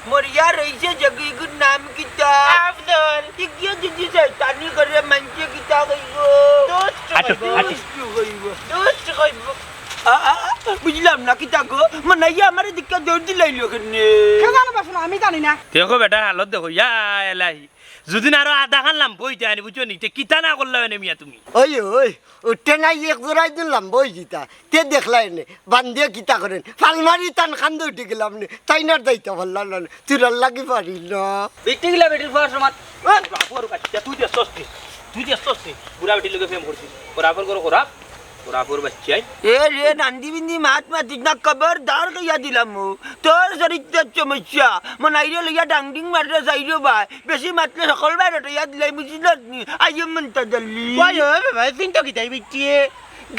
মরিয়া রইছে জগিগুর নাম কিতা আফজল ইকিয়া যদি শয়তানি করে মানছে কিতা কইব দোস্ত কইব দোস্ত কইব বুঝলাম না কিতা গো মানাইয়া আমারে দিক্কা দৌড় দিলাইলো কেনে কেন বাসনা আমি জানি না দেখো বেটা হালত দেখো ইয়া এলাহি যদি না আরো আধা খানলাম বইতে আনি বুঝছো নি কিতা না করলে মিয়া তুমি ওই ওই উঠতে নাই এক জোড়াই দিলাম বই জিতা তে দেখলাই নে বান্ধিয়ে কিতা করেন ফালমারি টান খান্দে উঠে গেলাম নে তাই না দাইতে পারলাম না তুরার লাগি পারি না বেটি গিলা বেটির ফুয়ার সমান বাপুর কাছে তুই যে সস্তি বুড়া বেটির লগে প্রেম করছিস বরাবর করো করা বরাবর বাচ্চাই এ রে নান্দি বিন্দি মাত মাতিস না খবরদার কইয়া দিলাম তোর চরিত্রের সমস্যা মনাইরে লইয়া ডাংডিং মারতে যাইরো ভাই বেশি মাতলে সকল বাইরে ইয়া দিলাই বুঝিল আইম মনটা জল্লি ওই ও বাবা চিন্তা কি তাই বিটিয়ে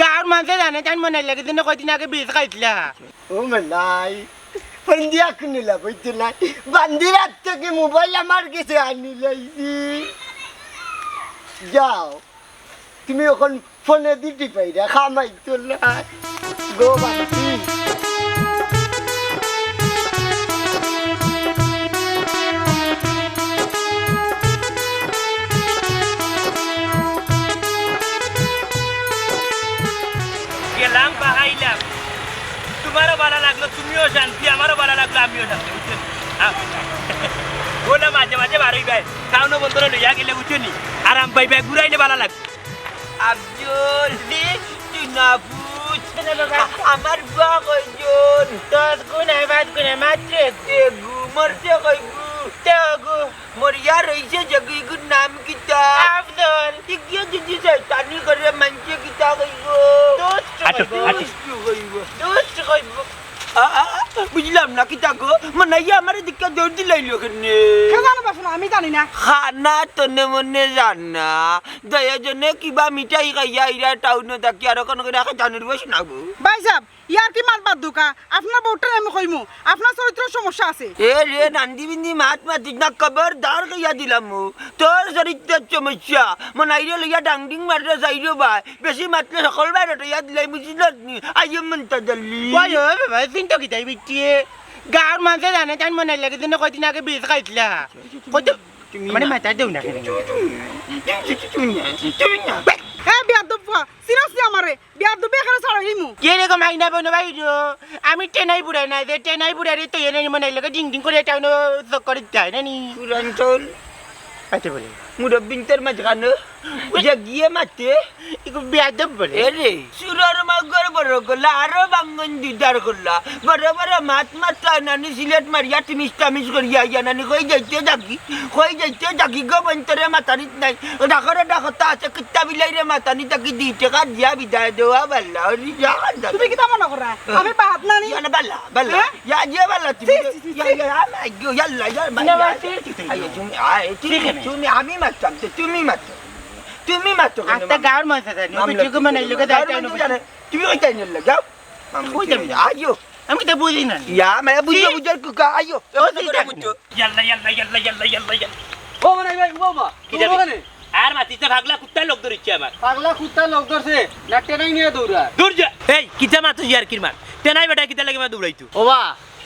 গাঁর মানুষে জানে তাই মনে লাগে দিন কয়দিন আগে বিষ খাইছিলা ও নাই ফন্দিয়া কুনিলা বইতে নাই বান্দিরাত থেকে মোবাইল আমার কাছে আনি লাইছি যাও তুমি এখন ফোনে দিতে পাইরা খামাই তো নাই গো বান্দি গেলাম বাহাইলাম তোমারও ভালো লাগলো তুমিও শান্তি আমারও ভালো লাগলো আমিও শান্তি বুঝছো বলে মাঝে মাঝে বারোই ভাই কাউনো বন্ধুরা লইয়া গেলে বুঝছো নি আরাম পাই ভাই ঘুরাইলে ভালো লাগবে আব্দুল তুই না বুঝ আমার বা কয়জন দশ গুণে পাঁচ গুণে মাত্র তেগু মরতে কইগু তেগু মরিয়া রইছে জগিগুর নাম কিতা আফজল ইকিয়া যদি শয়তানি করে মানছে কিতা কইব দোস্ত কইব দোস্ত কইব বুঝলাম না কিতা গো মানাইয়া আমারে দিক্কা দৌড় দিলাইলো কেনে কেন বাসনা আমি জানি না খানা তনে মনে জানা দয়াজনে কিবা মিঠাই খাইয়া ইরা টাউনে থাকি আর কোন করে জানুর বসে নাবো ভাই সাহেব ইয়ার কি মাল বাদ দুকা আপনার বউটার আমি কইমু আপনার চরিত্রের সমস্যা আছে এ রে নান্দি বিন্দি মাত মাতিস না খবরদার কইয়া দিলাম তোর চরিত্রের সমস্যা মনাইরে লইয়া ডাংডিং মারতে যাইরো ভাই বেশি মাতলে সকল বাইরে ইয়া দিলাই বুঝিল আইম মনটা জল্লি ওই ও বাবা চিন্তা কি তাই বিটিয়ে গাঁর মানুষে জানে তাই মনে লাগে দিন কয়দিন আগে বিষ খাইছিলা কত মানে মাথা দেও না হ্যাঁ বিয়ার দুপা সিরিয়াসলি আমারে বিয়ার দুপে এখানে ছাড়াই দিমু কে রে গো মাইনা বনো ভাই আমি টেনাই বুড়াই না যে টেনাই বুড়াই তো এনে মনে লাগে ডিং ডিং করে টাউন করে যায় না নি পুরাঞ্চল পাইতে বলে মুরব্বিনদের মাঝখানে যে গিয়ে মাতে ইকু বিয়াদব বলে এ রে সুরার মাগর বড় করলা আরো বাঙ্গন দিদার করলা বড় বড় মাত মাতা নানি সিলেট মারিয়া তিমিস টামিস করিয়া ইয়া নানি কই যাইতে জাগি গো বন্তরে মাতানিত নাই ডাকরে ডাকতা আছে কিত্তা বিলাইরে মাতানি তাকি 2 টাকা দিয়া বিদায় দেওয়া বাল্লা ওরি জাগান তুমি কি তামনা করা আমি বাদ না নি ইয়ানা বাল্লা বাল্লা ইয়া যে বাল্লা তুমি ইয়াল্লা তুমি আমি মারতাম তুমি মারতাম তুমি মারতো আস্তে গাঁর মানুষে জানে বিটিকে মনে লাগে যায় টাউন তুমি ওই তাই নিলে যাও আইও আমি তো বুঝি না ইয়া मैं বুঝো বুঝার কুকা আইও ইয়াল্লা ইয়াল্লা ইয়াল্লা ইয়াল্লা ইয়াল্লা ইয়াল্লা ও মানে ভাই ও মা কি যাবে আর মাতিতে ভাগলা কুত্তা লোক ধরিচ্ছে আমার পাগলা কুত্তা লোক ধরছে না টেনাই নিয়ে দৌড়া দূর যা এই কিতা মাতো ইয়ার কিরমান তেনাই বেটা কিতা লাগে মা দৌড়াইতো ও বা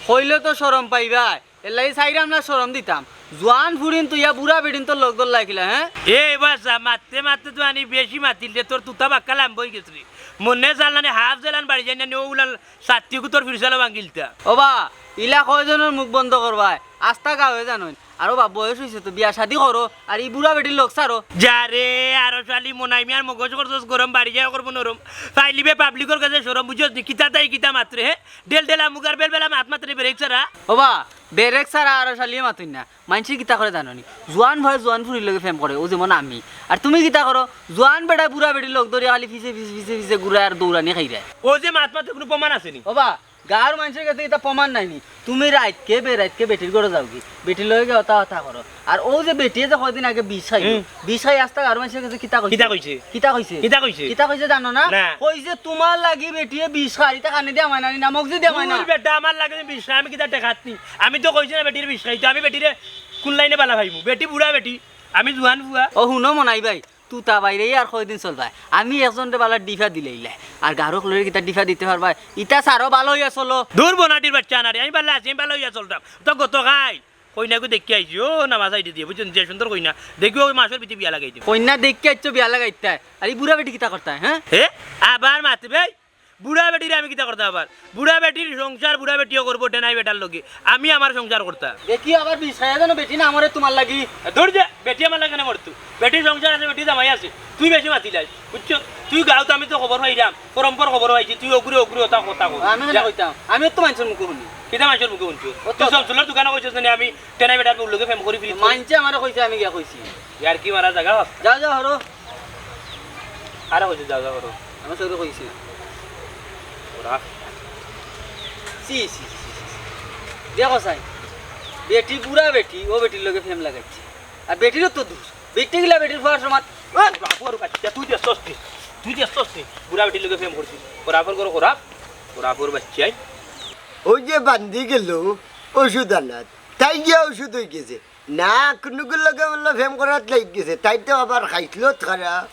হইলে তো শরম পাইবা এলাই সাইরা আমরা শরম দিতাম জোয়ান ফুরিন তো ইয়া বুড়া বেডিন তো লোক ধর লাগিলা হ্যাঁ এ বাসা মারতে মারতে তো আনি বেশি মাতিল রে তোর তুতা বাক্কালাম বই গেছরি মনে জানলানে হাফ জেলান বাড়ি যাই না ও উলাল সাত্তিকু তোর ফিরসালা ভাঙিলতা ও বা ইলা কয়জনের মুখ বন্ধ করবাই আস্তা গা হয়ে জানোই আর বা বয়স হয়েছে তো বিয়া শাদি করো আর এই বুড়া বেটির লোক সারো যারে আরো শালি মনাই মিয়ার মগজ করছস গরম বাড়ি যায় করব নরম ফাইলিবে পাবলিকর কাছে সরম বুঝছস নি কিতা তাই কিতা মাত্রে হে ডেল ডেলা মুগার বেল বেলা মাত মাত্রে ব্রেক ছাড়া ও বা বেরেক সারা আর শালিয়ে মাতুন না মানসি কিতা করে জানোনি জোয়ান ভাই জোয়ান ফুরির লগে ফেম করে ও যেমন আমি আর তুমি কিতা করো জোয়ান বেটা বুড়া বেটির লোক ধরে খালি ফিসে ফিসে ফিসে ফিসে ঘুরে আর দৌড়ানি খাই দেয় ও যে মাত মাত্রে কোনো প্রমাণ আছে নি ও বা গাঁর মানুষের কাছে এটা প্রমাণ নাইনি তুমি রাতকে বেটির করে যাও কি বেটির লগে হতা হতা করো আর ও যে বেটিয়ে যে কয়দিন আগে বিষ খাই আসতা গাঁর মানুষের কাছে কিতা কইছে কিতা কইছে জানো না কইছে তোমার লাগি বেটিয়ে বিষ খাই তা কানে দিয়া মাইনা নি নামক যে দিয়া মাইনা বেটা আমার লাগে বিষ আমি কিতা দেখাতনি আমি তো কইছি না বেটির বিষ খাইতো আমি বেটিরে কোন লাইনে বালা ভাইমু বেটি বুড়া বেটি আমি জোয়ান বুয়া ও হুনো মনাই ভাই তুতা বাইরে আর কয়দিন চলবাই আমি একজনটা বালা ডিফা দিলেইলা আর গারো কলরে কিতা ডিফা দিতে পারবা ইটা সারো ভালো হইয়া চলো দূর বনাটির বাচ্চা না রে আমি পারলে আছি আমি ভালো হইয়া চলতাম তো গত খাই কইনাকে দেখি আইছি ও নামাজ আইতে দিয়ে বুঝছেন যে সুন্দর কইনা দেখিও ওই মাসের ভিতরে বিয়া লাগাই দিব কন্যা দেখকে আইছো বিয়া লাগাইতে আর এই বুড়া বেটি কিতা করতে হ্যাঁ হে আবার মাতে ভাই বুড়া বেটির আমি কিতা করতে আবার বুড়া বেটির সংসার বুড়া বেটিও করবো টেনাই বেটার লগে আমি আমার সংসার করতাম দেখি আবার বিষয় জানো বেটি না আমারে তোমার লাগি ধর যা বেটি আমার লাগে না মরতু বেটির সংসার আছে বেটি জামাই আছে তুই বেশি মাতি যাস বুঝছো তুই গাও তো আমি তো খবর হইলাম পরম্পর খবর হয়েছি তুই অগ্রে অগ্রে ওটা কথা কর আমি না কইতাম আমি তো মানুষের মুখ শুনি কিতা মানুষের মুখে শুনছো তুই সব চুলার দোকানে কইছিস না আমি টেনাই বেটার লগে ফেম করি ফিরি মানছে আমারে কইছে আমি গিয়া কইছি ইয়ার কি মারা জায়গা যাও যাও হরো আরে কইছে যাও যাও করো আমি সরে কইছি ওরা সি সি দেখো সাই বেটি বুড়া বেটি ও বেটির লগে ফেম লাগাইছে আর বেটিরও তো দোষ বেটি গিলা বেটির ফার সমাজ বাপুর কাছে তুই যে সস্তি বুড়া বেটির লগে ফেম করছিস বরাবর করো খরাব বরাবর বাচ্চাই ওই যে বান্ধি গেল ওষুধ আনাত তাই গিয়া ওষুধ হয়ে গেছে না কোনগুলো লগে বললো ফেম করাত লাগ গেছে তাই তো আবার খাইছিল খারাপ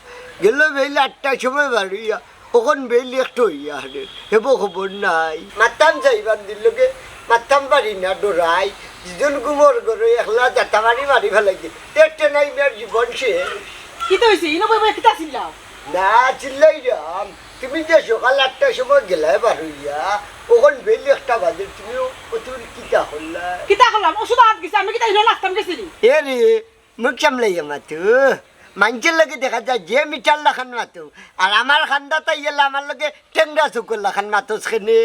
গেল বেইলে 8টার সময় বাড়িয়া ওখন বেইলে একটু হইয়া হারে হেব খবর নাই মাতাম যাই বান্ধির লগে মাতাম পারি না ডরাই যিজন গুমর করে একলা যাতা মারি ফেলাইছে দেখতে নাই মেয়ের জীবন শেষ কি তো হইছে ইনো বই কিতা ছিলাম না চিল্লাই রাম তুমি যে সকাল 8টার সময় গেলাই বার হইয়া ওখন বেইলে একটা বাজে তুমি কতর কিতা হল্লা কিতা করলাম ওষুধ হাত গেছে আমি কিতা ইনো লাগতাম গেছিলি এ রে মুখ সামলাইয়া মাতু মানুষের লগে দেখা যায় যে মিঠার লাখান মাতো আর আমার খান্দা তাই গেলে আমার লগে টেংরা চকুর লাখান মাতোস খেনে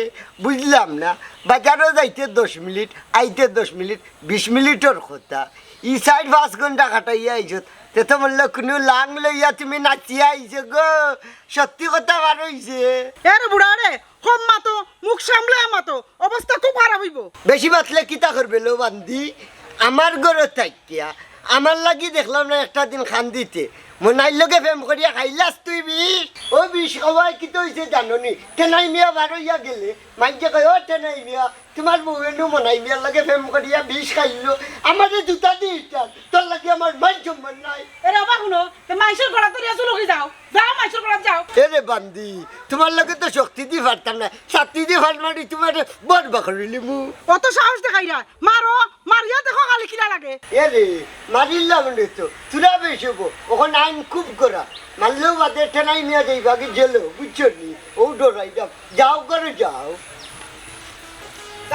বুঝলাম না বাজারও যাইতে 10 মিনিট আইতে 10 মিনিট 20 মিনিটের কথা ই 4-5 ঘন্টা কাটাইয়া আইছত তে তো বললো কোনো লাং লইয়া তুমি নাচিয়া আইছো গো সত্যি কথা বার হইছে এরে বুড়া রে কম মাতো মুখ সামলে মাতো অবস্থা খুব খারাপ হইব বেশি বাতলে কিতা করবে লো বান্দি আমার ঘরে থাকিয়া আমার লাগি দেখলাম না একটা দিন খান দিতে মনাইর লগে ফেম করিয়া খাইলাস তুই বিষ ও বিষ খাওয়াই কি তো হয়েছে জানো নি টেনাই মিয়া বার হইয়া গেলে মাইকে কয় ও টেনাই মিয়া তোমার বউয়েনু মনাই মিয়ার লগে ফেম করিয়া বিষ খাইলো আমারে জুতা দিস তোর লাগে আমার মান সম্মান নাই এরে বাবা শুনো তে মাইসের গড়া তো রিয়া চলো যাও যাও মাইসের গড়া যাও এরে বান্দি তোমার লগে তো শক্তি দি পারতাম না ছাতি দি ফাল মারি তোমার বড় বাকরিলি মু কত সাহস দেখাই না মারো মারিয়া দেখো খালি কিলা লাগে এরে মারিলাম রে তো তুরা বেশ হবো ওখানে আইন খুব করা মারলেও বাদে টেনাই নিয়ে যাই বাকি জেলো বুঝছো নি ও ডরাই যাও করে যাও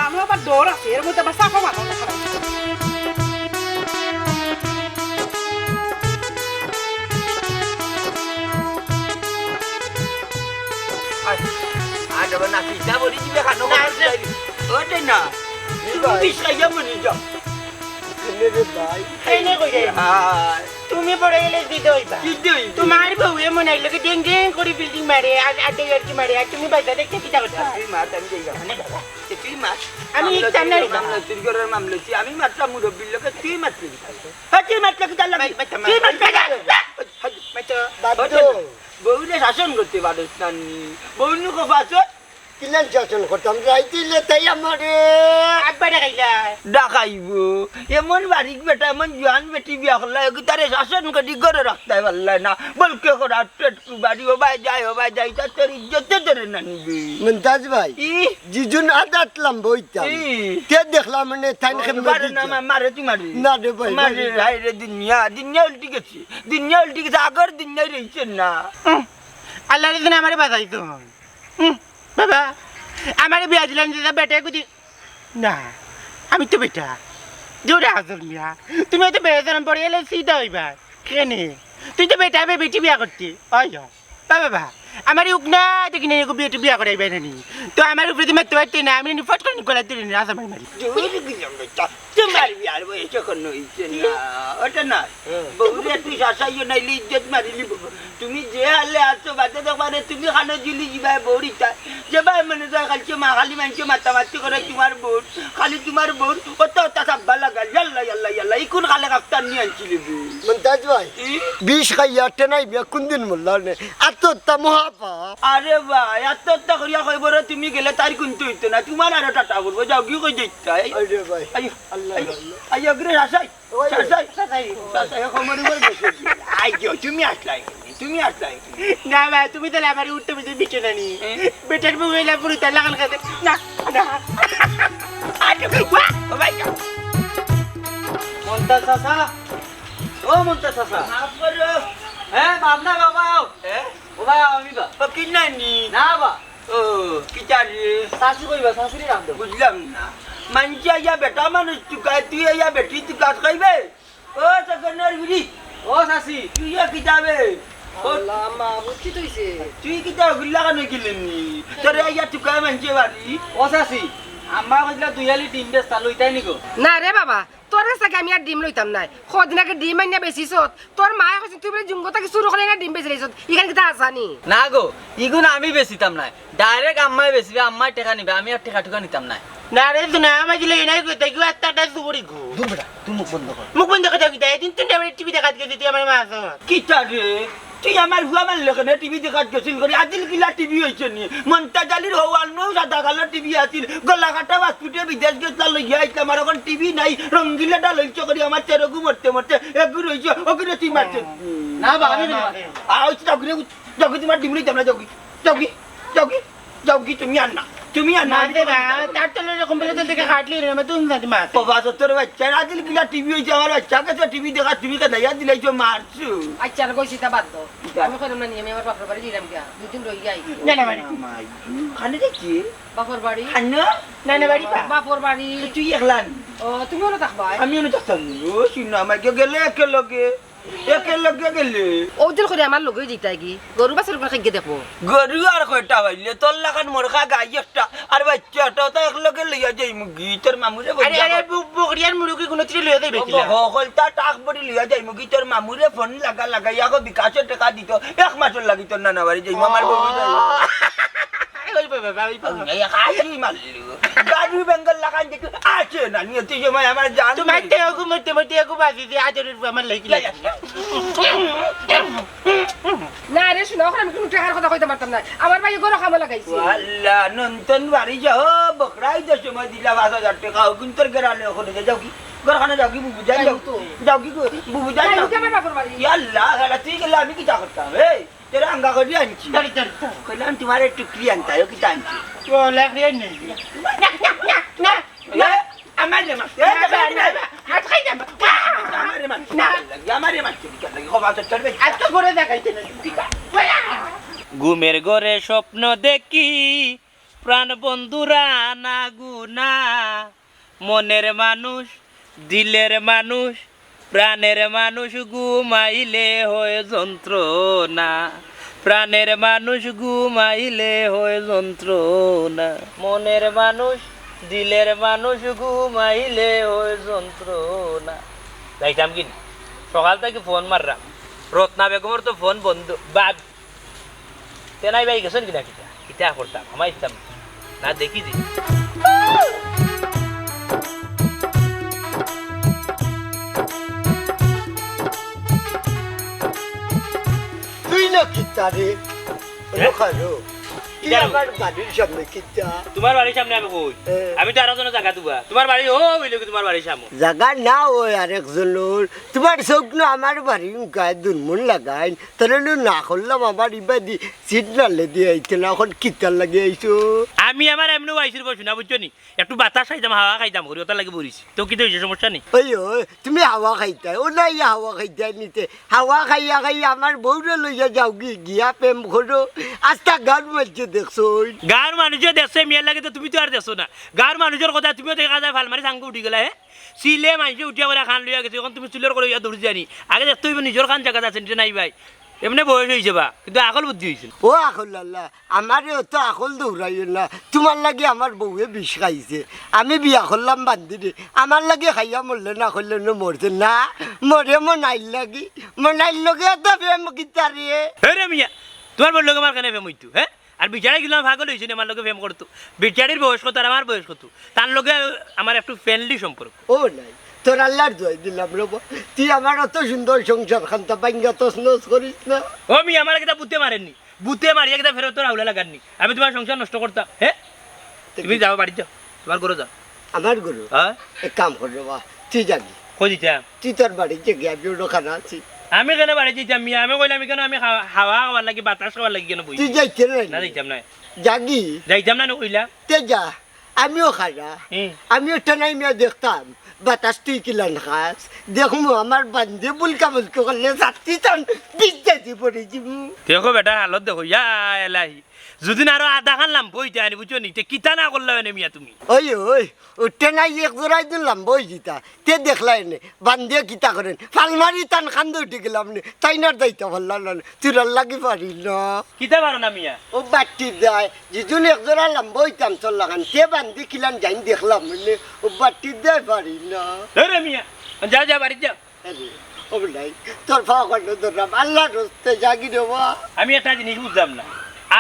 আমার আবার ডর আছে এর মধ্যে আবার সাফা মাথা খারাপ আর না কিতা বলি দিবে খানো ওটা না তুমি বিষ খাইয়া মরে যাও রে ভাই এনে কই রে তুমি পড়ে গেলে দিতে হইবা তোমার বউ এমন আইলো কি ডেং ডেং করে বিল্ডিং মারে আর আটে কি মারে আর তুমি বাইরে দেখতে কিটা করছ তুই মাত আমি যাইবা তুই মাত আমি জানি না মামলা চুরি করার মামলা আমি মাত্রা মুরব্বীর লোকে তুই মাতলি তুই মাত্র কি জানলা তুই মাত্র বউরে শাসন করতে পারিস না বউনি কবাচত কিলান শাসন করতাম যাইতিলে তাই আমারে আব্বাটা খাইলা ডাকাইব এমন বাড়ির বেটা এমন জোয়ান বেটি বিয়া করলে তারে শাসন করি করে রাখতে পারলে না বলকে করা বাড়ি হবাই যায় তা তোর ইজ্জতে ধরে না নিবি মুমতাজ ভাই ই জিজুন আদাতলাম বইতাম ই কে দেখলাম মানে তাইন খেম মারে না মারে তুই মারি না রে ভাই মারে হাই রে দুনিয়া উল্টি গেছে আগর দুনিয়া রয়েছে না আল্লাহ দিন আমারে বাজাইতো বাবা আমারে বিয়া দিলেন যে বেটা কুদি না আমি তো বেটা জোরে হাজর মিয়া তুমি তো বেতন পড়ে গেলে সিধা হইবা কেনে তুই তো বেটা বেটি বিয়া করতি ওই বাবা আমার উকনা দেখি না বেটি বিয়া করাইবে না নি তো আমার উপরে তুমি তো পারতি না আমি ফট করে নিকলা দিলি না আসাম মারি জোরে গিলাম বেটা তোমার বিয়ার বয়স কোনো হইছে না ওটা না বউরে তুই শাসাইও নাইলে ইজ্জত মারিলি তুমি যে হালে আছো বাদে দোকানে তুমি খানো জুলি যাবা বউরিটা যে ভাই মনে যায় খালি মানছে মাতামাতি করে তোমার বউ খালি তোমার বউ কত সাব্বা লাগা ইয়াল্লা ইকুন খালে কাপ্তান নিয়ে আনছিলি মুমতাজ ভাই বিষ খাইয়া টেনাই বিয়া কোনদিন মোল্লা নে আত্মহত্যা মহাপা আরে ভাই আত্মহত্যা করিয়া কইব রে তুমি গেলে তার কিন্তু হইতো না তোমার আরো টাটা করবো যাও কি কই যাইতাই আরে ভাই আইও আইও গ্রে শাসাই খবর বল গেছে আইজো তুমি আসলাই তুমি আসলাই না ভাই তুমি তাহলে আমার উঠতে বুঝে বিচে না নি বেটার বউ হইলে পুরো তার লাগান খাতে না না আরে বাহ ও ভাই মন্তা চাচা ও মন্তা চাচা হ্যাঁ বাবনা বাবা ও ভাই আমি বা ও কি নানি না বা ও কি চারি শাশু কইবা শাশুড়ি রাম দেব বুঝলাম না মানছি আইয়া বেটা মানুষ তুই তুই আইয়া বেটি তুই কাজ খাইবে ও সেকেন্ডার বিড়ি ও শাশি তুই কিতাবে আল্লাহ মা বুঝছি তুইছে তুই কিতাব গুলা কেন কিলেনি তোরে আইয়া তুই কাজ মানছে বাড়ি ও শাশি আম্মা কইলা দুইয়ালি ডিম বেস্তা লইতাই নিগো না রে বাবা তোর কাছে আমি আর ডিম লইতাম নাই সদিন আগে ডিম আইনা বেচিছত তোর মায়ে কৈছে তুই বলে জুঙ্গ থেকে শুরু করে না ডিম বেচি লাইছত ইখান কিতা আসানি না গো ইগুন আমি বেচিতাম নাই ডাইরেক্ট আম্মাই বেচিবে আম্মাই টাকা নিবে আমি আর টাকা টুকা নিতাম নাই না রে তুই না আমার দিলে এনাই কইতে কি আত্মাটা সুবড়ি গো দূর বেটা তুই মুখ বন্ধ কর মুখ বন্ধ করে দিতে দিন তিনটা বারে টিভি দেখাত গেছি তুই আমার মা আছো কিতা রে তুই আমার হুয়া মান লেখনে টিভি দেখাত গেছিল করে আজিল কিলা টিভি হইছে নি মন্তাজ আলীর হওয়াল নো সাদা কালার টিভি আছিল গলা কাটা হসপিটালে বিদেশ গেছলা লইয়া আইতা আমার এখন টিভি নাই রঙ্গিলাটা লইছ করে আমার চেরগু মরতে মরতে একগুর হইছে ওগুলো তুই মারছে না বা আমি আও চাকরি চাকরি তোমার ডিম লইতাম না চাকরি চাকরি চাকরি চাকরি তুমি আন না তুমি আন না না দে বা তার তো এরকম বেলে থেকে খাটলি রে আমি তুমি জানি মা বাবা তোর বাচ্চা আজিল কিলা টিভি হইছে আমার বাচ্চা কাছে টিভি দেখা টিভি কা দাইয়া দিলাইছো মারছু আচ্ছা আর কইছি তা বাদ দাও আমি কইলাম না আমি আমার বাপের বাড়ি দিলাম কে দুদিন রই যাই না না বাড়ি খানে দেখি বাপর বাড়ি খানো না না বাড়ি পা বাপর বাড়ি তুই একলান ও তুমি ওরা থাকবা আমি অনেক থাকতাম ও শুনো আমাকে গেলে একেলগে গেলে ওদের করে আমার লগে জিতাই কি গরু বাছুর করে খাইয়ে দেখবো গরু আর কয়টা হইলে তোর লাগান মোরখা গাই একটা আর বাচ্চাটা তো একলগে লইয়া যাই মুগি তোর মামুরে আরে আরে বকরিয়ার মুরগি কোন ত্রি লয়ে দেবে কিলা হকলটা টাক বড়ি লইয়া যাই মুগি তোর মামুরে ফোন লাগাই আকৌ বিকাশের টাকা দিত এক মাসের লাগি তোর নানা বাড়ি যাই মামার বউ ওই বাবা ওই বাবা গাড়ি বেঙ্গল লাগান দেখি আছে না নিয়তি সময় আমার জান তোমার তেগু মতে মতে এগু বাজি দি আদর আমার লাগি লাগে না রে শুনো এখন আমি কোনো টাকার কথা কইতে পারতাম না আমার ভাই গরু খামো লাগাইছি আল্লাহ নন্তন বাড়ি যাও বকরাই যে সময় দিলা 5000 টাকা কিন্তু গেরালে ওখানে যাও কি ঘরখানে যাও কি বুবু যাই যাও কি বুবু যাই তাই কি আমার বাপর বাড়ি আল্লাহ গেলা তুই গেলে আমি কি তা করতাম এই तेरा अंगा कर दिया अंची চল চল कहला तुम्हारे टुकड़ी अंता है कि अंची ও লাগরে নেই না ये हमारे मत ये হাত খাই যাব हमारे मत ना हमारे मत कर लगी खबा तो चढ़ আজ তো করে দেখাইতে না ঘুমের ঘরে স্বপ্ন দেখি প্রাণ বন্ধুরা না গুনা মনের মানুষ দিলের মানুষ প্রাণের মানুষ ঘুমাইলে হয় যন্ত্রণা প্রাণের মানুষ ঘুমাইলে হয় যন্ত্রণা মনের মানুষ দিলের মানুষ ঘুমাইলে হয় যন্ত্রণা যাইতাম কি সকাল থেকে ফোন মারলাম রত্না বেগমের তো ফোন বন্ধ বাদ তেনাই ভাই গেছেন কিনা কিটা কিটা করতাম আমার ইচ্ছা না দেখি যে তুই না কিতা রে ওখানো তুই আমার বাড়ির সামনে কিতা তোমার বাড়ির সামনে আমি কই হ্যাঁ। আমি তো আরো জন জায়গা দুবা তোমার বাড়ি ও বইলে কি তোমার বাড়ির সামনে জাগা না ওই আরেকজনের তোমার চোখ না আমার বাড়ি গায়ে দুনমন লাগাই তাহলে না করলাম আমার ইবা দি সিট নালে দিয়ে আইতে না এখন কিতার লাগে আইছো আমি আমার এমনি আইসির বসু না বুঝছো নি একটু বাতাস খাইতাম হাওয়া খাইতাম করি ওটার লাগে বলিস তো কি তো হয়েছে সমস্যা নেই ওই তুমি হাওয়া খাইতাই ও নাই হাওয়া খাইতাই নিতে হাওয়া খাইয়া খাইয়া আমার বউরে লইয়া যাও গিয়া প্রেম করো আস্তা গান মারছে দেখছো গাঁর মানুষের দেশে মেয়ের লাগে তো তুমি তো আর দেখছো না গাঁর মানুষের কথা তুমিও দেখা যায় ভাল মারি সাঙ্গ উঠি গেলা হে সিলে মানুষে উঠিয়া করে খান লইয়া গেছে এখন তুমি চুলের করে ইয়া দৌড়ি জানি আগে দেখতে হইব নিজের খান জায়গা আছে নাই ভাই এমনি বয়স হয়েছে বা কিন্তু আকল বুদ্ধি হয়েছে ও আকল আল্লাহ আমারে তো আকল দৌড়াইও না তোমার লাগে আমার বউয়ে বিষ খাইছে আমি বিয়া করলাম বান্দিরে আমার লাগে খাইয়া মরলে না করলে না মরছে না মরে মনাইল লাগি মনাইল লগে তো প্রেম গীতারে হে মিয়া তোমার বললো আমার কেন ফেম হইতো হ্যাঁ আর বিচারে গেলাম ভাগল হয়েছে আমার লোকে ফেম করতো বিচারির বয়স কত আর আমার বয়স কত তার লোকে আমার একটু ফ্রেন্ডলি সম্পর্ক ও নাই তোর আল্লাহর জয় দিলাম রব তুই আমার অত সুন্দর সংসার খান্তা পাইঙ্গা তসনস করিস না ও মি আমার একটা বুতে মারেননি বুতে মারিয়ে একটা ফেরত তোর আউলা লাগাননি আমি তোমার সংসার নষ্ট করতাম হ্যাঁ তুমি যাও বাড়ি যাও তোমার ঘরে যাও আমার গুরু হ্যাঁ এক কাম কর রবা তুই জানি কই দিতাম তুই তোর বাড়িতে গিয়ে বিউডো খানা আছি আমি কেন বাড়ি যাইতাম মিয়া আমি কইলাম কেন আমি হাওয়া খাওয়ার লাগি বাতাস খাওয়ার লাগি কেন বই তুই যাইতে না না যাইতাম না জাগি যাইতাম না কইলা তে যা আমিও খারা আমিও টানাই মিয়া দেখতাম বাতাস তুই কিলান খাস দেখমু আমার বান্ধে বুলকা বুলকা করলে যাত্রী টান বিদ্যাতি পড়ে যাবো দেখো বেটা হালত দেখো ইয়া এলাহি যদি না আরো আধা খান লাম বইতে আনি বুঝছো নি কিতা না করলে মিয়া তুমি ওই টানাই এক জোড়াই দিলাম বই দিতা তে দেখলাই নে বান্ধে কিতা করেন ফালমারি টান খান্দে উঠে গেলাম নে তাই না দাইতে পারলাম না তুরার লাগি পারি না কিতা পারো না মিয়া ও বাটি যায় যেজন এক জোড়া লাম বইতাম চল লাগান তে বান্ধে কিলান যাই দেখলাম নে ও বাটি দেয় পারি না রে মিয়া যা যা বাড়ি যা আরে ও নাই তোর পাওয়া করলো ধরলাম আল্লাহ রস্তে জাগি দেবো আমি একটা জিনিস বুঝলাম না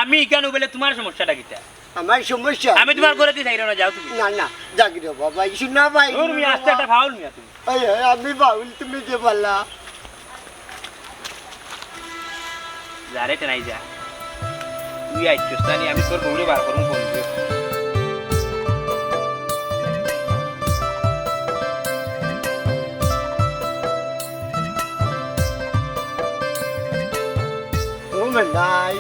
আমি কেন বলে তোমার সমস্যাটা কিতা আমার সমস্যা আমি তোমার ঘরে দিয়ে যাই না যাও তুমি না না জাগি দেবো ভাই শুনা ভাই তুমি আস্তে একটা ফাউল মিয়া তুমি আমি বাউল তুমি যে বললা যারে টেনাই যা তুই আইছিস তানি আমি তোর বউরে বার করুম ফোন দিও ও নাই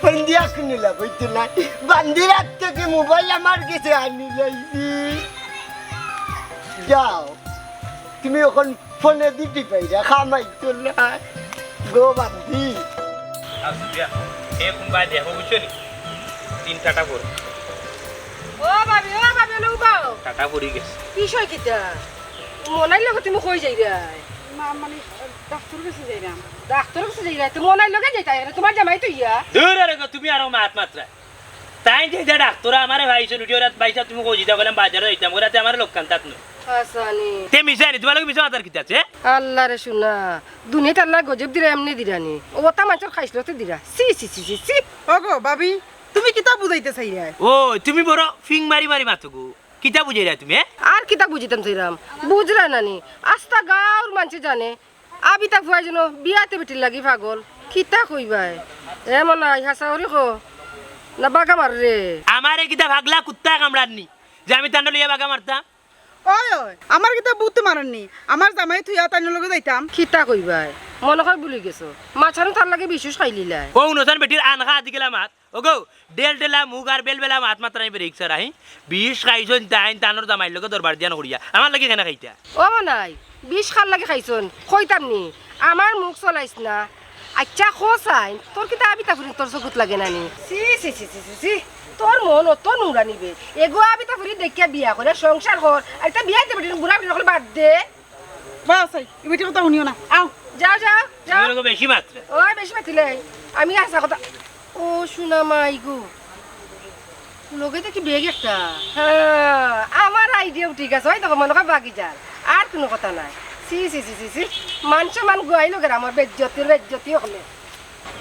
বন্দিয়া কিনিলা বইতে নাই বান্দিরাত থেকে মোবাইল আমার কাছে আনি লাইছি যাও তুমি এখন ফোনে দিতে পাইরা খামাই তো নাই গো বান্দি আসিয়া এ কুম্বা দেখো বুঝছো নি তিন টাটা করে ও ভাবি লো বাও টাটা পড়ি গেছে বিষয় কিতা মনাই লগে তুমি কই যাই রাই মানে ডাক্তার কাছে যাইলাম ডাক্তার কাছে যাই রাই তুমি মনাই লগে যাইতাই তোমার জামাই তো ইয়া দূর আরে তুমি আরো মাত মাত্রা তাই যে ডাক্তার আমারে ভাইছো লুটিও রাত বাইসা তুমি কই দিতা বললাম বাজারে যাইতাম ওরাতে আমার লোক কান্তাত ন হাসানি তে মিশানি তোমার লগে মিশা মাতার কিতা আছে আল্লাহ রে শুনা দুনিয়াতে আল্লাহ গজব দিরা এমনি দিরানি ও তা মানুষের খাইছলতে দিরা সি সি সি সি ওগো ভাবি তুমি কিতা বুঝাইতে চাইরা ও তুমি বড় ফিং মারি মারি মাতো গো কিতা বুঝাই রা তুমি আর কিতা বুঝিতাম চাইরাম বুঝরা নানি আস্তা গাঁর মানুষ জানে আবিতা ফুয়াই যেন বিয়াতে বেটির লাগি পাগল কিতা কইবাই এমন নাই হাসা হরি কো না বাগা মার রে আমারে কিতা ভাগলা কুত্তা কামড়াননি যে আমি তান্ড লিয়া বাগা মারতাম ওই আমার কিতা বুঝতে মারাননি আমার জামাই থুইয়া তাইনের লগে যাইতাম কিতা কইবাই মনে হয় ভুলি গেছো মাছানো তার লাগে বিশেষ খাইলিলাই ও নসান বেটির আনখা আদি গেলা মাত ও গো ডেল টেলা মুগ আর বেল বেলা মাত মাত্রা আমি রিক্সা রাহি 20 খাইছন তাইন তানোর জামাইর লগে দরবার দিয়া নকরিয়া আমার লাগি কেনা খাইতা ও নাই বিষ খাল লাগে খাইছন কইতাম নি আমার মুখ চলাইছ না আচ্ছা খোসাইন তোর কিতা আবিতা ফুরি তোর চকুত লাগে নানি সি সি সি সি সি তোর মন অত নোংরা নিবে এগো আবিতা ফুরি দেখিয়া বিয়া করে সংসার কর একটা বিয়া দেবে বুড়া বুড়ি বাদ দে বাস এবারে কথা শুনিও না আও যাও যাও যাও তুমি লগে বেশি মাত্রা ওই বেশি মাতিলে আমি আসা কথা ও শুনা মাই গো লগে দেখি বেগ একটা হ্যাঁ আমার আইডিয়াও ঠিক আছে হয় তখন মনে হয় বাকি যার আর কোনো কথা নাই সি সি সি সি সি মানুষ মান গুয়াই লোকের আমার বেজ্জতি হলে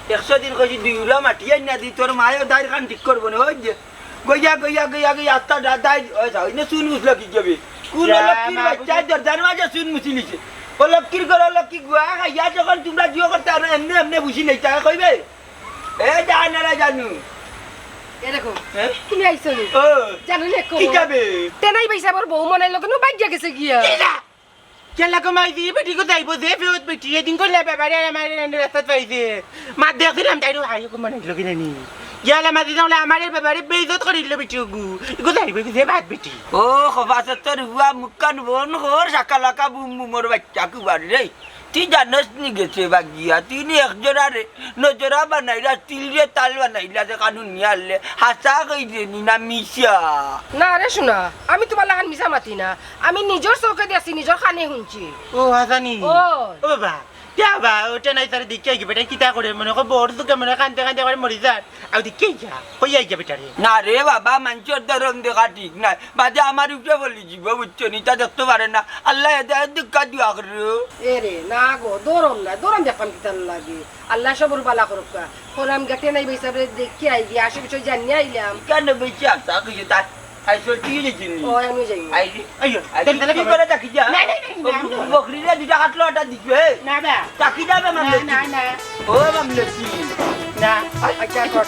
100 দিন কইছি দুইলা মাটি আই না দি তোর মায়ের দাইর কান ঠিক করব না ওই যে গইয়া আত্তা দাই ওই যাই না শুন মুসলা কি যাবে কোন লক্ষ্মীর বাচ্চা দরজার মাঝে শুন মুসিলিছে ও লক্ষ্মীর করে লক্ষ্মী গুয়া খাইয়া যখন তোমরা জিও করতে আর এমনি এমনি বুঝি নাই টাকা কইবে এ জানারা জানু এরকম হ্যাঁ? তুমি আইছো নি ও জানো না কি যাবে তেনাই পয়সা বড় বউ মনে লোক নো বাইজা গেছে গিয়া কেলা কমাই দিয়ে বেটি কো যাইব যে ফেরত বেটি এদিন করলে ব্যাপারে আমার রাস্তা পাইছে মা দেখছিলাম তাই আইও কো মানে লগি নানি ইয়ালা মাঝে যাওলে আমার ব্যাপারে বেইজত করিল বেটি গু ইগো যাইব যে ভাত বেটি ও খবাসে তোর হুয়া মুক্কান বন ঘর সাকালাকা বুম বুমর বাচ্চা কুবারি রে তুই জানস নি গেছে বাগিয়া তুই নি একজোড়া রে নজরা বানাইলা তিল রে তাল বানাইলা যে কানুন নিয়ালে হাসা কই দে নি না মিশা না রে শোনা আমি তোমার লাগান মিছা মাতি না আমি নিজের চৌকে দিয়েছি নিজের কানে শুনছি ও হাসানি ও ও বাবা যাবা ওটা নাই তার দিকে কি বেটা কিতা করে মনে কো বড় তো কেমন কানতে কানতে করে মরি যা আর দিকে যা কই আই যা বেটারে না রে বাবা মানুষের ধরন দেখা ঠিক নাই বাদে আমার উপরে বলি জীব বুঝছো নি তা দেখতে পারে না আল্লাহ এদের দুঃখা দিয়া করে এরে না গো দৌড়ম দেখলাম কি তার লাগে আল্লাহ সবর বালা করুক কোলাম গেটে নাই বৈসা দেখি আই গিয়া আসে বিষয় জানি আইলাম কেন বেশি আশা কিছু তার আইসল ঠিক আছে ও আমি যাই আইলি আইও আইলি কি করে দেখি যা না বকরিরে দুটা কাটলো ওটা দিবে না বা চাকি যাবে মামলে না না ও মামলে না আচ্ছা কর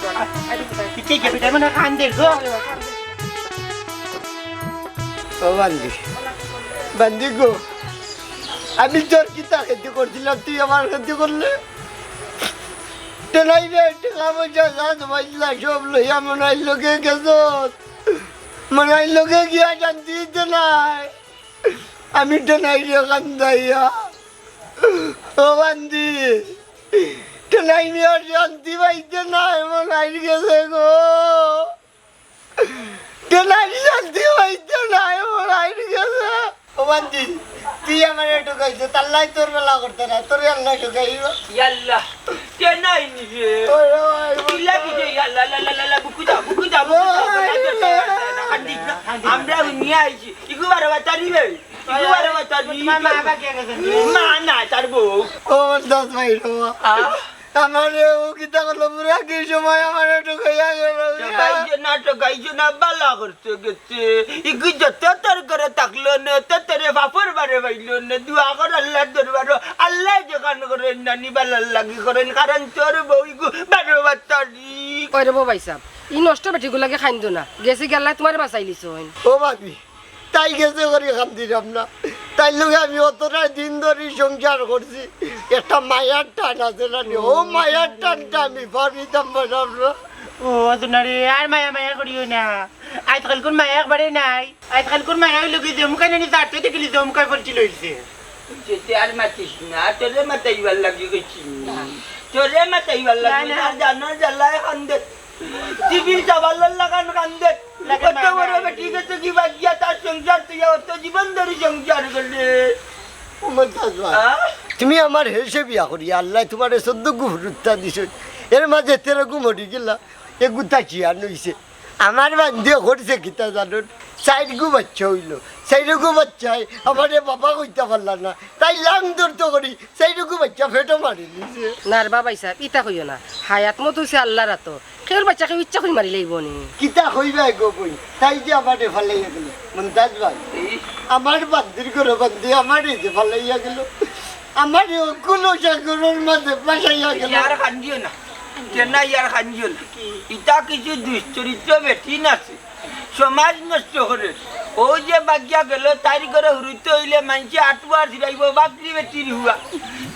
দিকে কি বেটা মানে কান দে গো ও বান্দি বান্দি গো আমি তোর কিতা খেতে করছিলাম, তুই আমার খেতে করলে টেলাই রে টাকা পয়সা যা জমাইলা সব লইয়া মনাইর লোকে গেছ, মনাইর লোকে গিয়া শান্তি দিতে নাই। আমি টেলাই রে কান্দাইয়া ও বান্দি টেলাই নিয়ে শান্তি পাইতে নাই, মনাইর গেছে গো, টেলাই শান্তি পাইতে নাই, মনাইর গেছে। ও বান্দি তুই আমার একটু খাইছো, তাল্লাই তোর বেলা করতে না, তোর আল্লাহ ঢুকাইব। ইয়াল্লা কে নাই নিবে কিলা কিছে ইয়াল্লা লা লা লা বুকু দাও আমরা নিয়ে আইছি ইকু বারে বাতারি বে ইকু বারে বাতারি মা বাবা কে গেছে মা না তার বউ ও দাস ভাই আমার ও কিতা করলো পুরা কি সময় আমার একটু খাইয়া গেল। গাইছে না বালা করতে গেছে ইকু যত তোর করে থাকলো না তোর বাপর বারে বাইলো না দুয়া কর আল্লাহর দরবার আল্লাহ যেখান করেন নানি বালার লাগি করেন কারণ তোর বউ ইকু বারে বাতারি ওই রে বাবা সাহেব ই নষ্ট বেটিগুলাকে খাইন্দ না গেছে গেলা তোমার বাঁচাই লিছ ও ভাবি তাই গেছে করে খান দিলাম না, তাই লোক আমি অতটা দিন ধরে সংসার করছি, একটা মায়ার টান আছে না, ও মায়ার টানটা আমি পারিতাম না। ও তোমারে আর মায়া মায়া করিও না, আজকাল কোন মায়া একবারে নাই, আজকাল কোন মায়া হইলো কি জমকাই নানি তার তো দেখলি জমকাই পড়ছিল হইছে। যেতে আর মাতিস না তোরে মাতাইবার লাগি গেছি তোরে মাতাইবার লাগি না জানো জ্বালায় কান্দে জীবিন চাবাল্লার লাগান কান্দে কত বড় বেটি গেছে কি বাগিয়া তার সংসার তুই অত জীবন ধরে সংসার করলে তুমি আমার হেসে বিয়া করি আল্লাহ তোমার 14 গুফরুত্তা দিছ, এর মাঝে 13 গুমরি গেলা এ গুতা কি আর নইছে আমার বান্ধে করছে কিতা জানুন 4 গু বাচ্চা হইল, 4 গু বাচ্চায় আমার বাবা কইতে পারলা না, তাই লাং ধরতে করি 4 গু বাচ্চা ফেটো মারি দিছে। না রে বাবা সাহেব ইতা কইও না, হায়াত মতো হইছে আল্লাহর হাত, কেউর বাচ্চাকে ইচ্ছা করে মারি লাইব নি। কিতা কইবা গো বই, তাই যে আমারে ফালাইয়া গেল মন্তাজ ভাই, আমার বান্দির করে বান্দি আমারে যে ফালাইয়া গেল, আমার কোনো সাগরের মাঝে ফাঁসাইয়া গেল। ইয়ার কান্দিও না কেনা ইয়ার কান্দিও না, ইটা কিছু দুশ্চরিত্র বেটি নাছে সমাজ নষ্ট করে, ও যে বাগিয়া গেল তাই করে হুড়িতে হইলে মানছে আটুয়ার ছিড়াইব বাপরি বেটির হুয়া,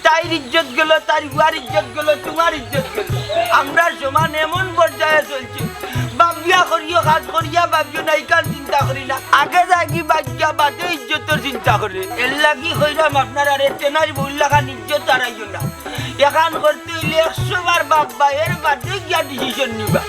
তাইর ইজ্জত গেল তার হুয়ার ইজ্জত গেল তোমার ইজ্জত গেল, আমরা সমান এমন পর্যায়ে চলছে বাবিয়া করিও কাজ করিয়া বাবিও নাই কার চিন্তা করি না, আগে যাই বাগিয়া বাদে ইজ্জতের চিন্তা করে, এর লাগি হইলাম আপনার আর টেনার ভুল লাগান ইজ্জত হারাইও না, এখান করতে হইলে 100 বার বাপ ভাইয়ের বাদে গিয়া ডিসিশন নিবা।